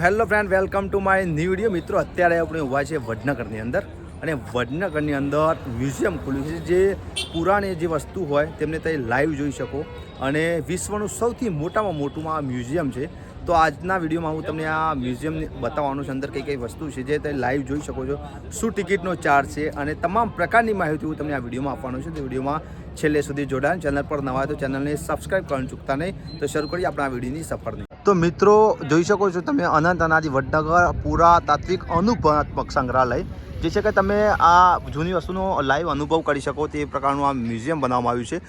Hello friend, welcome to my new video. મિત્રો, અત્યારે આપણે ઊભા છે વડનગરની અંદર, અને વડનગરની અંદર મ્યુઝિયમ ખુલ્યું છે. જે પુરાણી જે વસ્તુ હોય તેમને તમે લાઈવ જોઈ શકો, અને વિશ્વનું સૌથી મોટામાં મોટું આ મ્યુઝિયમ છે. તો આજના વિડીયોમાં હું તમને આ મ્યુઝિયમ બતાવવાનું છે, અંદર કઈ કઈ વસ્તુ છે જે તમે લાઈવ જોઈ શકો છો, શું ટિકિટનો ચાર્જ છે, અને તમામ પ્રકારની માહિતી હું તમને આ વિડીયોમાં આપવાનું છે. તો વિડીયોમાં છેલ્લે સુધી જોડાણ. ચેનલ પર નવા તો ચેનલને સબસ્ક્રાઈબ કરવાનું ચૂકતા નહીં. તો શરૂ કરીએ આપણા વિડીયોની સફરની. તો મિત્રો, જોઈ શકો છો તમે અનંત અનાજી વડનગર પુરાતાત્વિક અનુભવાત્મક સંગ્રહાલય, જે છે કે તમે આ જૂની વસ્તુનો લાઈવ અનુભવ કરી શકો તે પ્રકારનું આ મ્યુઝિયમ બનાવવામાં આવ્યું છે.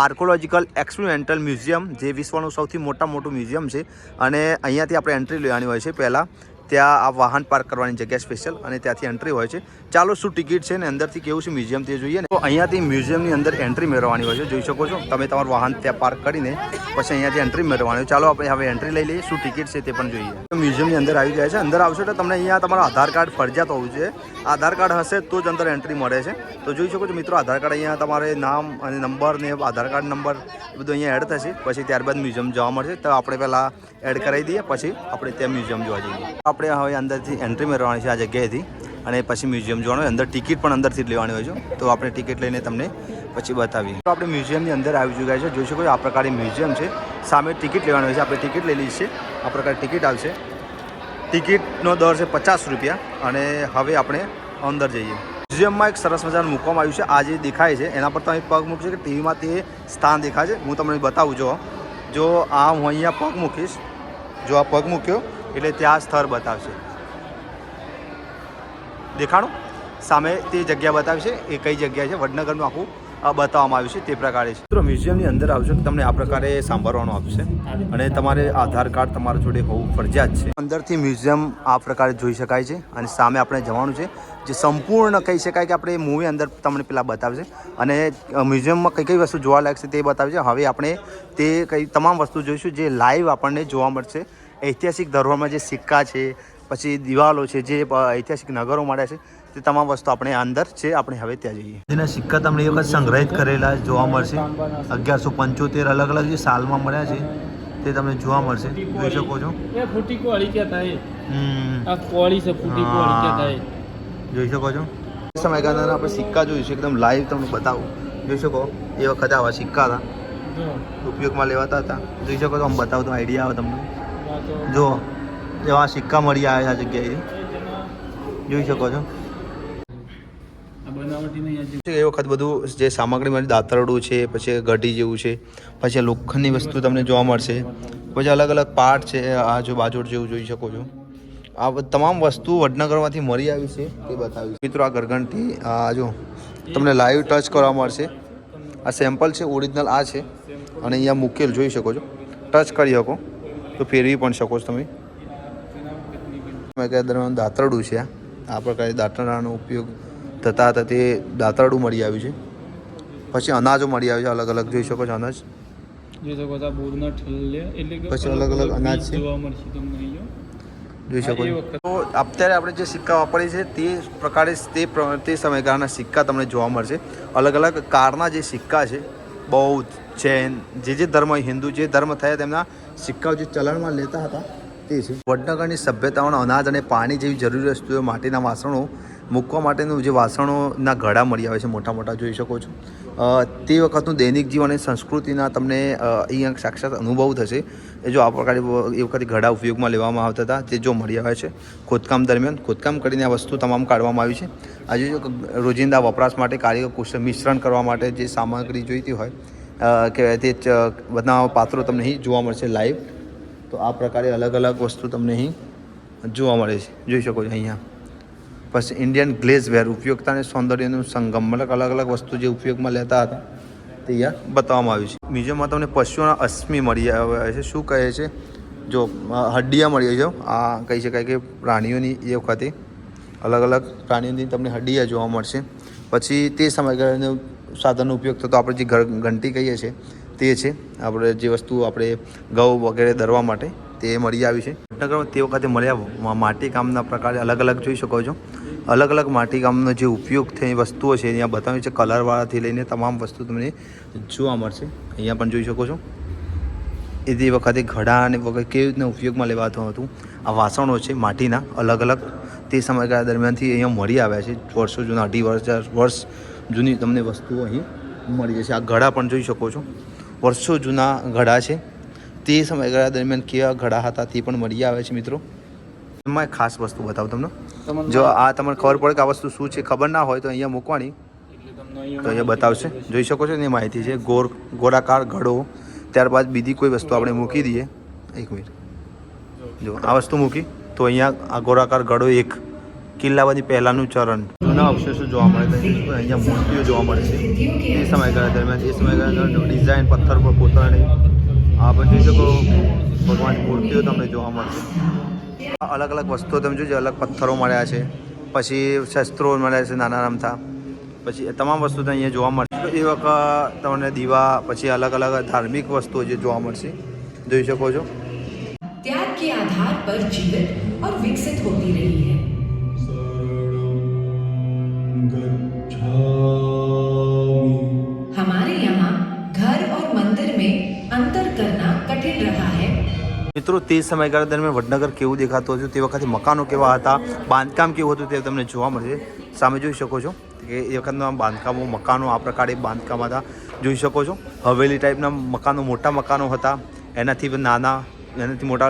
આર્કોલોજીકલ એક્સપેરિમેન્ટલ મ્યુઝિયમ, જે વિશ્વનું સૌથી મોટું મ્યુઝિયમ છે. અને અહીંયાથી આપણે એન્ટ્રી લેવાની હોય છે. પહેલાં ત્યાં આ વાહન પાર્ક કરવાની જગ્યા સ્પેશિયલ, અને ત્યાંથી એન્ટ્રી હોય છે. ચાલો, શું ટિકિટ છે ને અંદરથી કેવું છે મ્યુઝિયમ તે જોઈએ ને. તો અહીંયાથી મ્યુઝિયમની અંદર એન્ટ્રી મેળવવાની હોય છે. જોઈ શકો છો તમે તમારું વાહન ત્યાં પાર્ક કરીને પછી અહીંયાથી એન્ટ્રી મેળવવાની હોય. ચાલો આપણે હવે એન્ટ્રી લઈ લઈએ, શું ટિકિટ છે તે પણ જોઈએ. તો મ્યુઝિયમની અંદર આવી ગયા છે. અંદર આવશો તો તમને અહીંયા તમારું આધાર કાર્ડ ફરજિયાત હોવું જોઈએ. આધાર કાર્ડ હશે તો જ અંદર એન્ટ્રી મળે છે. તો જોઈ શકો છો મિત્રો, આધાર કાર્ડ અહીંયા તમારે નામ અને નંબર ને આધાર કાર્ડ નંબર એ બધું અહીંયા એડ થશે. પછી ત્યારબાદ મ્યુઝિયમ જોવા મળશે. તો આપણે પહેલાં એડ કરાવી દઈએ, પછી આપણે ત્યાં મ્યુઝિયમ જોવા જઈએ. આપણે હવે અંદરથી એન્ટ્રી મેળવવાની છે આ જગ્યાએથી, અને પછી મ્યુઝિયમ જોવાનું હોય. અંદર ટિકિટ પણ અંદરથી જ લેવાની હોય છે. તો આપણે ટિકિટ લઈને તમને પછી બતાવીએ. તો આપણે મ્યુઝિયમની અંદર આવી ચૂક્યા છે. જોઈ શકો છો આ પ્રકારે મ્યુઝિયમ છે. સામે ટિકિટ લેવાની હોય છે. આપણે ટિકિટ લઈ લઈએ છીએ. આ પ્રકારે ટિકિટ આવશે. ટિકિટનો દર છે 50 રૂપિયા. અને હવે આપણે અંદર જઈએ. મ્યુઝિયમમાં એક સરસ મજાનું મૂકવામાં આવ્યું છે. આ જે દેખાય છે એના પર તમે પગ મૂકશો કે ટીવીમાં તે સ્થાન દેખાય છે. હું તમને બતાવું. જો આ હું અહીંયા પગ મૂકીશ, જો આ પગ મૂક્યો એટલે ત્યાં સ્થળ બતાવશે. દેખાડું સામે તે જગ્યા બતાવશે, એ કઈ જગ્યા છે. વડનગરનું આખું બતાવવામાં આવ્યું છે તે પ્રકારે છે. મિત્રો, મ્યુઝિયમની અંદર આવશો તો તમને આ પ્રકારે સાંભળવાનું આપશે, અને તમારે આધાર કાર્ડ તમારા જોડે હોવું ફરજિયાત છે. અંદરથી મ્યુઝિયમ આ પ્રકારે જોઈ શકાય છે, અને સામે આપણે જવાનું છે. જે સંપૂર્ણ કહી શકાય કે આપણે મૂવી અંદર તમને પેલા બતાવશે, અને મ્યુઝિયમમાં કઈ કઈ વસ્તુ જોવા લાયક છે તે બતાવશે. હવે આપણે તે કઈ તમામ વસ્તુ જોઈશું જે લાઈવ આપણને જોવા મળશે. ઐતિહાસિક ધરોહરમાં જે સિક્કા છે, પછી દિવાલો છે, જે ઐતિહાસિક નગરો મળ્યા છે, તે તમામ વસ્તુ આપણે અંદર છે. આપણે હવે ત્યાં જઈએ. તેના સિક્કા તમને એ વખત સંગ્રહિત કરેલા જોવા મળશે. 1175 અલગ અલગ જે સાલમાં મળ્યા છે તે તમને જોવા મળશે. જોઈ શકો છો. જોઈ શકો છો. સમયગાળાના આપણે સિક્કા જોઈશું, એકદમ લાઈવ તમને બતાવું. જોઈ શકો એ વખતે આવા સિક્કા હતા, ઉપયોગમાં લેવાતા હતા. જોઈ શકો છો. આમ બતાવું તો આઈડિયા આવે તમને. જો એવા સિક્કા મળી આવ્યા આ જગ્યાએ. જોઈ શકો છો. એ વખત બધું જે સામગ્રી મળી, દાતરડું છે, પછી ગઢી જેવું છે, પછી લોખંડની વસ્તુ તમને જોવા મળશે. પછી અલગ અલગ પાર્ટ છે. આ જો બાજોડ જેવું જોઈ શકો છો. આ તમામ વસ્તુ વડનગરમાંથી મળી આવી છે તે બતાવ્યું. મિત્રો, આ ગરગંટી આ જો તમને લાઈવ ટચ કરવા મળશે. આ સેમ્પલ છે, ઓરિજિનલ આ છે, અને અહીંયા મૂકેલ જોઈ શકો છો. ટચ કરી શકો તો ફેરવી પણ શકો છો તમે. દરમિયાન દાતરડું છે. આ પ્રકારે દાતરડાનો ઉપયોગ થતા હતા તે દાતરડું મળી આવ્યું છે. પછી અનાજો મળી આવ્યું છે, અલગ અલગ જોઈ શકો છો. અનાજ પછી અલગ અલગ અનાજ છે, જોઈ શકો છો. તો અત્યારે આપણે જે સિક્કા વાપરીએ છીએ તે પ્રકારે તે સમયગાળાના સિક્કા તમને જોવા મળશે. અલગ અલગ કાળના જે સિક્કા છે, બૌદ્ધ, જૈન, જે ધર્મ, હિન્દુ જે ધર્મ થયા તેમના સિક્કાઓ જે ચલણમાં લેતા હતા તે છે. વડનગરની સભ્યતાઓના અનાજ અને પાણી જેવી જરૂરી વસ્તુઓ, માટીના વાસણો મૂકવા માટેનું જે વાસણોના ઘડા મળી આવે છે, મોટા મોટા જોઈ શકો છો. તે વખતનું દૈનિક જીવન અને સંસ્કૃતિના તમને અહીંયા સાક્ષાત અનુભવ થશે. એ જો આ પ્રકારે એ વખતે ઘડા ઉપયોગમાં લેવામાં આવતા હતા તે જો મળી આવે છે. ખોદકામ દરમિયાન ખોદકામ કરીને આ વસ્તુ તમામ કાઢવામાં આવી છે. આજે જો રોજિંદા વપરાશ માટે કારીગર કુશળ મિશ્રણ કરવા માટે જે સામગ્રી જોઈતી હોય કે તે બધા પાત્રો તમને અહીં જોવા મળશે લાઈવ. તો આ પ્રકારે અલગ અલગ વસ્તુ તમને અહીં જોવા મળે છે. જોઈ શકો છો અહીંયા. પછી ઇન્ડિયન ગ્લેઝવેર, ઉપયોગતા અને સૌંદર્યનું સંગમ, મતલબ અલગ અલગ વસ્તુ જે ઉપયોગમાં લેતા હતા તે અહીંયા બતાવવામાં આવ્યું છે. મ્યુઝિયમમાં તમને પશુઓના અશ્મિ મળી આવે છે. શું કહે છે? જો હડ્ડિયા મળી છે. આ કહી શકાય કે પ્રાણીઓની એ વખતે અલગ અલગ પ્રાણીઓની તમને હડ્ડિયા જોવા મળશે. પછી તે સમયગાળાનો સાધનનો ઉપયોગ થતો આપણે જે ઘંટી કહીએ છીએ તે છે. આપણે જે વસ્તુ આપણે ઘઉં વગેરે દરવા માટે તે મળી આવી છે. વડનગરમાં તે વખતે મળ્યા માટીકામના પ્રકારે અલગ અલગ જોઈ શકો છો. અલગ અલગ માટીકામનો જે ઉપયોગ થઈ વસ્તુઓ છે અહીંયા બતાવ્યું છે. કલરવાળાથી લઈને તમામ વસ્તુ તમને જોવા મળશે. અહીંયા પણ જોઈ શકો છો. એ તે વખતે ઘડા અને વગેરે કેવી રીતના ઉપયોગમાં લેવાતું હતું. આ વાસણો છે માટીના અલગ અલગ, તે સમયગાળા દરમિયાનથી અહીંયા મળી આવ્યા છે. વર્ષો જૂના 2.5 વર્ષ જૂની તમને વસ્તુઓ અહીં મળી જશે. આ ઘડા પણ જોઈ શકો છો, વર્ષો જૂના ઘડા છે. તે સમયગાળા દરમિયાન કેવા ઘડા હતા તે પણ મળી આવે છે મિત્રો. એમાં એક ખાસ વસ્તુ બતાવું તમને. જો આ તમને ખબર પડે કે આ વસ્તુ શું છે, ખબર ના હોય તો અહીંયા મૂકવાની, તો અહીંયા બતાવશે. જોઈ શકો છો એની માહિતી છે. ગોળાકાર ઘડો, ત્યારબાદ બીજી કોઈ વસ્તુ આપણે મૂકી દઈએ. એક મિનિટ, જો આ વસ્તુ મૂકી તો અહીંયા આ ગોળાકાર ઘડો, એક કિલ્લાવાદી પહેલાંનું ચરણ, જૂના અવશેષો જોવા મળે છે. અહીંયા મૂર્તિઓ જોવા મળે છે એ સમયગાળા દરમિયાન. એ સમયગાળા ડિઝાઇન પથ્થર પર કોતરણી, આ પણ જોઈ શકો ભગવાનની મૂર્તિઓ તમને જોવા મળશે. અલગ અલગ વસ્તુઓ તમે જોજો, અલગ પથ્થરો મળ્યા છે, પછી શસ્ત્રો મળ્યા છે નાના રમતા, પછી તમામ વસ્તુ અહીંયા જોવા મળશે. એ વખત તમને દીવા, પછી અલગ અલગ ધાર્મિક વસ્તુઓ જે જોવા મળશે જોઈ શકો છો. त्याग के आधार पर जीवित और विकसित होती रही है. हमारे यहाँ घर और मंदिर में अंतर करना कठिन रहा है. મિત્રો તે સમયગાળા દરમિયાન વડનગર કેવું દેખાતું હતું, તે વખતે મકાનો કેવા હતા, બાંધકામ કેવું હતું તે તમને જોવા મળશે. સામે જોઈ શકો છો કે એ વખતના બાંધકામો, મકાનો આ પ્રકારે બાંધકામ હતા જોઈ શકો છો. હવેલી ટાઈપના મકાનો, મોટા મકાનો હતા, એનાથી નાના, એનાથી મોટા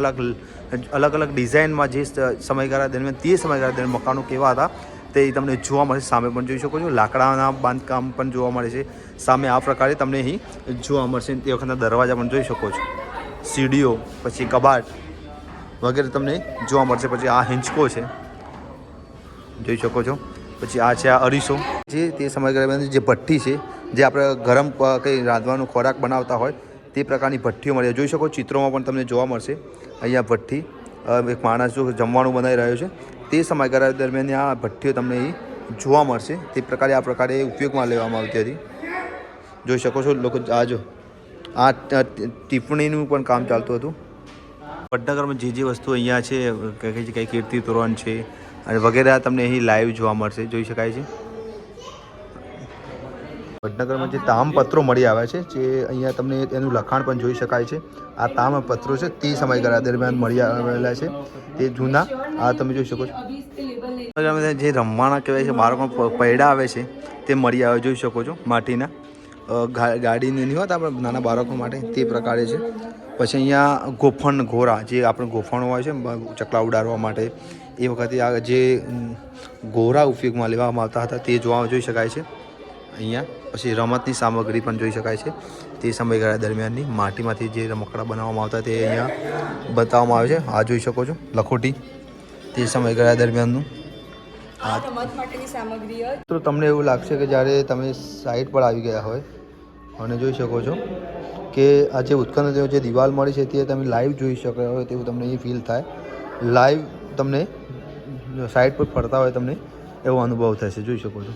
અલગ અલગ ડિઝાઇનમાં જે સમયગાળા દરમિયાન, તે સમયગાળા દરમિયાન મકાનો કેવા હતા તે તમને જોવા મળે. સામે પણ જોઈ શકો છો લાકડાના બાંધકામ પણ જોવા મળે છે. સામે આ પ્રકારે તમને અહીં જોવા મળશે. તે વખતના દરવાજા પણ જોઈ શકો છો, સીડીઓ, પછી કબાટ વગેરે તમને જોવા મળશે. પછી આ હિંચકો છે જોઈ શકો છો. પછી આ છે આ અરીસો, જે તે સમયગાળામાં જે ભઠ્ઠી છે, જે આપણે ગરમ કંઈ રાંધવાનો ખોરાક બનાવતા હોય તે પ્રકારની ભઠ્ઠીઓ મળી જોઈ શકો. ચિત્રોમાં પણ તમને જોવા મળશે. અહીંયા ભઠ્ઠી, એક માણસ જો જમવાનું બનાવી રહ્યો છે, તે સમયગાળા દરમિયાન આ ભઠ્ઠીઓ તમને અહીં જોવા મળશે. તે પ્રકારે આ પ્રકારે ઉપયોગમાં લેવામાં આવતી હતી જોઈ શકો છો. લોકો આ જો આ ટિપ્પણીનું પણ કામ ચાલતું હતું. વડનગરમાં જે વસ્તુ અહીંયા છે, કંઈ કીર્તિ તોરણ છે અને વગેરે તમને અહીં લાઈવ જોવા મળશે જોઈ શકાય છે. વડનગરમાં જે તામપત્રો મળી આવ્યા છે, જે અહીંયા તમને એનું લખાણ પણ જોઈ શકાય છે. આ તામપત્રો છે તે સમયગાળા દરમિયાન મળી આવેલા છે, તે જૂના. આ તમે જોઈ શકો છો. જે રમવાના કહેવાય છે, બાળકો પૈડા આવે છે તે મળી આવે જોઈ શકો છો. માટીના ગાડીને નહીં હોતા આપણે નાના બાળકો માટે, તે પ્રકારે છે. પછી અહીંયા ગોફણ ઘોરા, જે આપણે ગોફણો હોય છે ચકલા ઉડાડવા માટે, એ વખતે આ જે ઘોરા ઉપયોગમાં લેવામાં આવતા હતા તે જોઈ શકાય છે અહીંયા. પછી રમતની સામગ્રી પણ જોઈ શકાય છે. તે સમયગાળા દરમિયાનની માટીમાંથી જે રમકડા બનાવવામાં આવતા તે અહીંયા બતાવવામાં આવે છે. આ જોઈ શકો છો લખોટી, તે સમયગાળા દરમિયાનનું. આ રમત માટેની સામગ્રી. તો તમને એવું લાગશે કે જ્યારે તમે સાઈડ પર આવી ગયા હોય અને જોઈ શકો છો કે આ જે ઉત્ખનન થયો, જે દિવાલ મળી છે તે તમે લાઈવ જોઈ શકો હોય તેવું તમને અહીં ફીલ થાય. લાઈવ તમને સાઈડ પર ફરતા હોય તમને એવો અનુભવ થશે જોઈ શકો છો.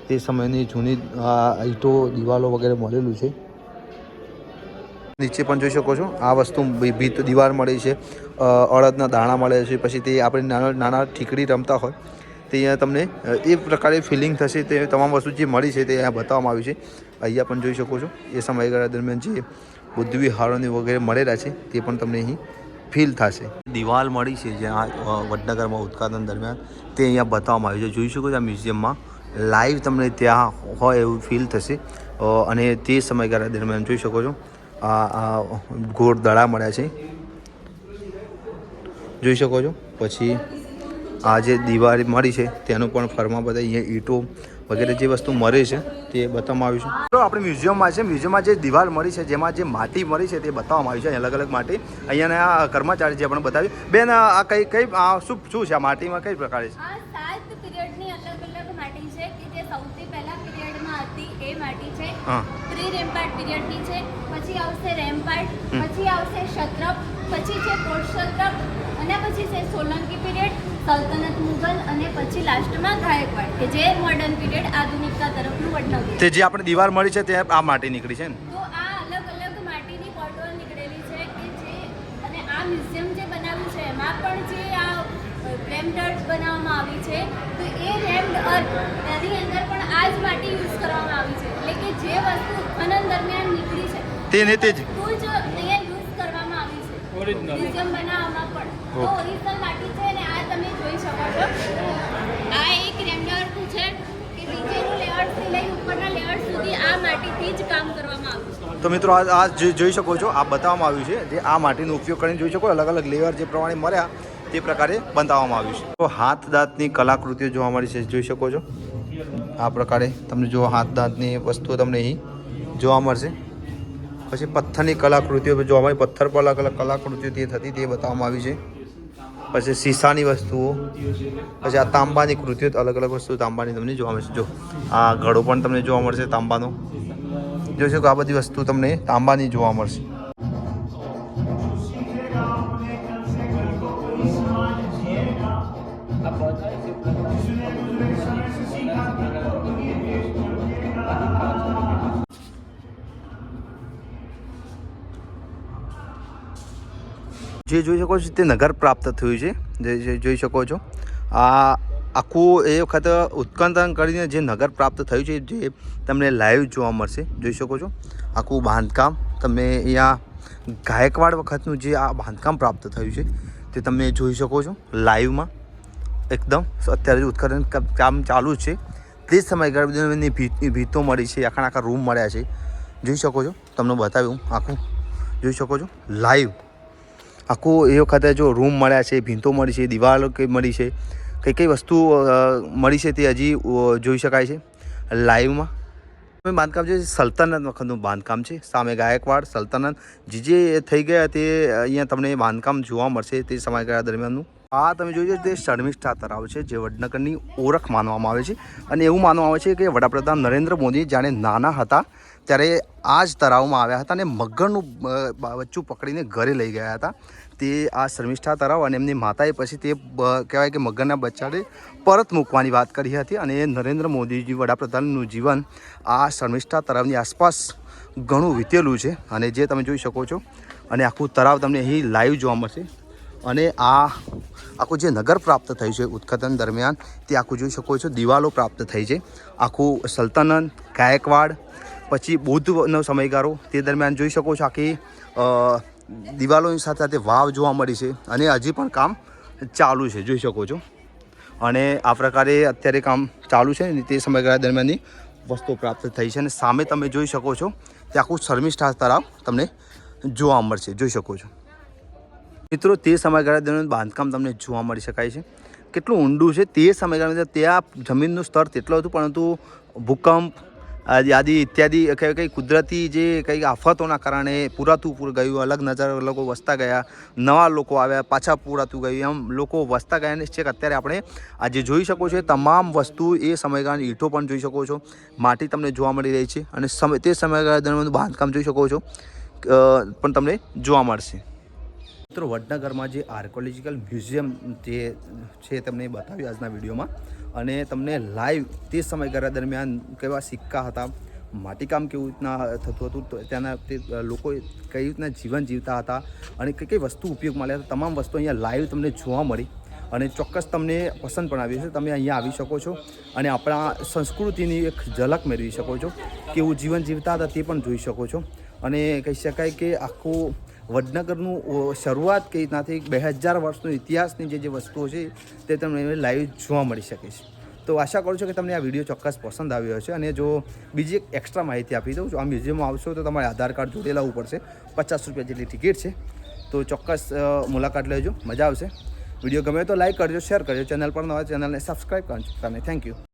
તે સમયની જૂની આ ઈંટો, દિવાલો વગેરે મળેલું છે. નીચે પણ જોઈ શકો છો આ વસ્તુ ભીત દિવાલ મળી છે, અડદના દાણા મળે છે. પછી તે આપણે નાના નાના ઠીકડી રમતા હોય તે અહીંયા તમને એ પ્રકારે ફિલિંગ થશે. તે તમામ વસ્તુ જે મળી છે તે અહીંયા બતાવવામાં આવી છે. અહીંયા પણ જોઈ શકો છો એ સમયગાળા દરમિયાન જે બુદ્ધ વિહારોને વગેરે મળેલા છે તે પણ તમને અહીં ફીલ થશે. દિવાલ મળી છે જે આ વડનગરમાં ઉત્પાદન દરમિયાન તે અહીંયા બતાવવામાં આવ્યું છે જોઈ શકો છો. આ મ્યુઝિયમમાં લાઈવ તમને ત્યાં હોય એવું ફીલ થશે. અને તે સમયગાળા દરમિયાન જોઈ શકો છો આ ગોળ દડા મળ્યા છે જોઈ શકો છો. પછી આ જે દિવાલ મળી છે તેનું પણ ફરમાં બધા અહીંયા ઈંટો વગેરે જે વસ્તુ મળે છે તે બતાવવામાં આવ્યું છે. તો આપણે મ્યુઝિયમમાં છે, મ્યુઝિયમમાં જે દિવાલ મળી છે, જેમાં જે માટી મળી છે તે બતાવવામાં આવ્યું છે અલગ અલગ માટી. અહીંયાના કર્મચારી જે આપણે બતાવ્યું. બેન આ કઈ શું છે આ માટીમાં કઈ પ્રકારે છે? સૌથી પહેલા પીરિયડમાં હતી એ માટી છે, પ્રી રેમ્પાર્ટ પીરિયડની છે. પછી આવશે રેમ્પાર્ટ, પછી આવશે ક્ષત્રપ, પછી છે કોટક્ષત્રપ, અને પછી છે સોલંકી પીરિયડ, સલ્તનત મુગલ, અને પછી લાસ્ટમાં ગાયકવાડ, કે જે મોડર્ન પીરિયડ આધુનિકતા તરફનું વડનગર. તે જે આપણે દીવાલ મળી છે તે આ માટી નીકળી છે ને? તો આ અલગ અલગ માટીની બોટલ નીકળેલી છે કે જે, અને આ મ્યુઝિયમ જે બનાવ્યું છે એમાં પણ જે આ રેમ્ડ અર્થ બનાવવામાં આવી છે, તો એ રેમ્ડ અર્થ એની અંદર પણ આ જ માટી યુઝ કરવામાં આવી છે. એટલે કે જે વસ્તુ ઉત્ખનન દરમિયાન નીકળી છે તેને તે જ અહીંયા યુઝ કરવામાં મ્યુઝિયમ બનાવવામાં પણ તો ઓરિજિનલ માટી છે ને આ તમે જોઈ શકો છો. આ એક રેન્ડર છે કે નીચેનું લેયરથી લઈને ઉપરના લેયર સુધી આ માટીથી જ કામ કરવામાં આવ્યું છે. તો મિત્રો આ જોઈ શકો છો, આ બતાવવામાં આવ્યું છે જે આ માટીનો ઉપયોગ કરીને જોઈ શકો અલગ અલગ લેયર જે પ્રમાણે મળ્યા તે પ્રકારે બતાવવામાં આવ્યું છે. તો હાથ દાંતની કલાકૃતિઓ જોવા મળી છે, જોઈ શકો છો આ પ્રકારે તમને જો હાથ દાંતની વસ્તુઓ તમને અહીં જોવા મળશે. પછી પથ્થરની કલાકૃતિઓ જોવા મળી, પથ્થર પર અલગ અલગ કલાકૃતિઓ તે થતી તે બતાવવામાં આવી છે. પછી શીશાની વસ્તુઓ, પછી આ તાંબાની કૃતિઓ, અલગ અલગ વસ્તુઓ તાંબાની તમને જોવા મળશે. જો આ ઘડો પણ તમને જોવા મળશે તાંબાનો, જોઈ શકો આ બધી વસ્તુ તમને તાંબાની જોવા મળશે. જે જોઈ શકો છો તે નગર પ્રાપ્ત થયું છે, જે જોઈ શકો છો આ આખું એ વખત ઉત્ખનન કરીને જે નગર પ્રાપ્ત થયું છે જે તમને લાઈવ જોવા મળશે. જોઈ શકો છો આખું બાંધકામ તમને અહીંયા ગાયકવાડ વખતનું જે આ બાંધકામ પ્રાપ્ત થયું છે તે તમે જોઈ શકો છો લાઈવમાં એકદમ. અત્યારે ઉત્ખનન કામ ચાલુ છે તે જ સમયગાળાની ભીતો મળી છે, આખા રૂમ મળ્યા છે, જોઈ શકો છો. તમને બતાવ્યું આખું જોઈ શકો છો લાઈવ આખું એ વખતે જો રૂમ મળ્યા છે, ભીંતો મળી છે, દિવાલો કઈ મળી છે, કઈ વસ્તુ મળી છે તે હજી જોઈ શકાય છે લાઈવમાં. બાંધકામ છે સલ્તનત વખતનું બાંધકામ છે, સામે ગાયકવાડ સલ્તનત જે થઈ ગયા તે અહીંયા તમને બાંધકામ જોવા મળશે તે સમયગાળા દરમિયાનનું. આ તમે જોઈ તે શર્મિષ્ઠા તળાવ છે જે વડનગરની ઓળખ માનવામાં આવે છે અને એવું માનવામાં આવે છે કે વડાપ્રધાન નરેન્દ્ર મોદી જાણે નાના હતા ત્યારે આ જ તળાવમાં આવ્યા હતા અને મગરનું બચ્ચું પકડીને ઘરે લઈ ગયા હતા. તે આ શર્મિષ્ઠા તળાવ અને એમની માતાએ પછી તે કહેવાય કે મગરના બચ્ચાને પરત મૂકવાની વાત કરી હતી અને નરેન્દ્ર મોદીજી વડાપ્રધાનનું જીવન આ શર્મિષ્ઠા તળાવની આસપાસ ઘણું વીતેલું છે અને જે તમે જોઈ શકો છો. અને આખું તળાવ તમને અહીં લાઈવ જોવા મળશે. અને આ આખું જે નગર પ્રાપ્ત થયું છે ઉત્ખનન દરમિયાન તે આખું જોઈ શકો છો, દિવાલો પ્રાપ્ત થઈ છે આખું સલ્તનત ગાયકવાડ પછી બૌદ્ધનો સમયગાળો તે દરમિયાન જોઈ શકો છો. આખી દિવાલોની સાથે સાથે વાવ જોવા મળી છે અને હજી પણ કામ ચાલુ છે, જોઈ શકો છો. અને આ પ્રકારે અત્યારે કામ ચાલુ છે તે સમયગાળા દરમિયાનની વસ્તુઓ પ્રાપ્ત થઈ છે. અને સામે તમે જોઈ શકો છો તે આખું શર્મિષ્ઠા તળાવ તમને જોવા મળશે, જોઈ શકો છો. મિત્રો તે સમયગાળા દરમિયાન બાંધકામ તમને જોવા મળી શકાય છે કેટલું ઊંડું છે. તે સમયગાળા ત્યાં જમીનનું સ્તર તેટલું હતું પરંતુ ભૂકંપ આદિ ઇત્યાદિ કંઈ કુદરતી જે કંઈ આફતોના કારણે પૂરાતું ગયું, અલગ નજર લોકો વસતા ગયા, નવા લોકો આવ્યા, પાછા પૂરાતું ગયું, એમ લોકો વસતા ગયા ને છે કે અત્યારે આપણે આજે જોઈ શકો છો તમામ વસ્તુ એ સમયગાળાની ઈંટો પણ જોઈ શકો છો, માટી તમને જોવા મળી રહી છે અને તે સમયગાળા દરમિયાન બાંધકામ જોઈ શકો છો પણ તમને જોવા મળશે. મિત્રો વડનગરમાં જે આર્કોલોજીકલ મ્યુઝિયમ જે છે તમને બતાવ્યું આજના વિડીયોમાં અને તમને લાઈવ તે સમયગાળા દરમિયાન કેવા સિક્કા હતા, માટીકામ કેવી રીતના થતું હતું, ત્યાંના તે લોકો કઈ રીતના જીવન જીવતા હતા અને કઈ કઈ વસ્તુ ઉપયોગમાં આવ્યા હતા, તમામ વસ્તુ અહીંયા લાઈવ તમને જોવા મળી અને ચોક્કસ તમને પસંદ પણ આવી છે. તમે અહીંયા આવી શકો છો અને આપણા સંસ્કૃતિની એક ઝલક મેળવી શકો છો, કેવું જીવન જીવતા હતા તે પણ જોઈ શકો છો. અને કહી શકાય કે આખું વડનગરનું શરૂઆત કઈ રીતનાથી 2000 વર્ષનો ઇતિહાસની જે વસ્તુઓ છે તે તમને લાઈવ જોવા મળી શકે છે. તો આશા કરું છું કે તમને આ વિડીયો ચોક્કસ પસંદ આવ્યો હશે. અને જો બીજી એક એક્સ્ટ્રા માહિતી આપી દઉં, જો આ મ્યુઝિયમમાં આવશો તો તમારે આધાર કાર્ડ જોડે લાવવું પડશે, 50 રૂપિયા જેટલી ટિકિટ છે. તો ચોક્કસ મુલાકાત લેજો, મજા આવશે. વિડીયો ગમે તો લાઈક કરજો, શેર કરજો, ચેનલ પર નવા ચેનલને સબસ્ક્રાઈબ કરજો. Thank you.